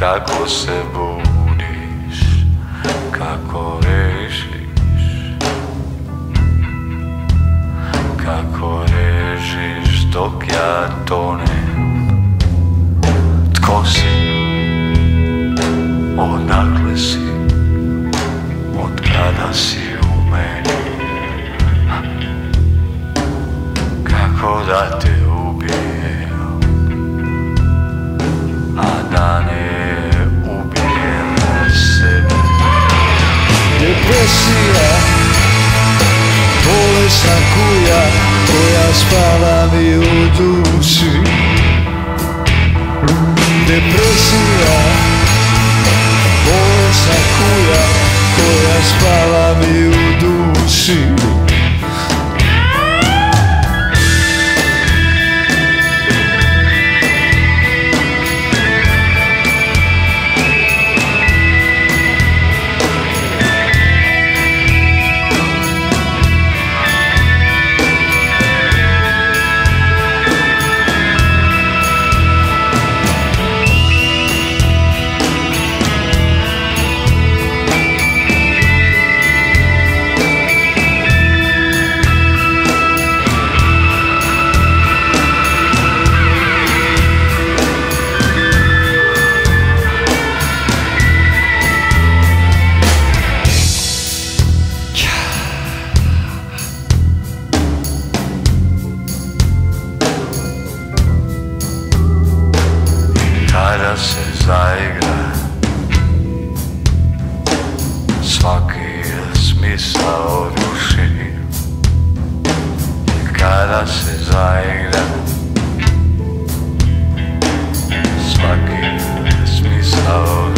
Kako se budiš, kako režiš, kako režiš dok ja tonem. Tko si, odakle si, od kada si u meni? Kako da te ubijem, a da ne ubijem sebe? Depresija, bolesna kuja koja spava mi u duši. Depresija, bolesna kuja koja spava mi u duši. Kada se zaigra, svaki smisao ruši. Kada se zaigra, svaki smisao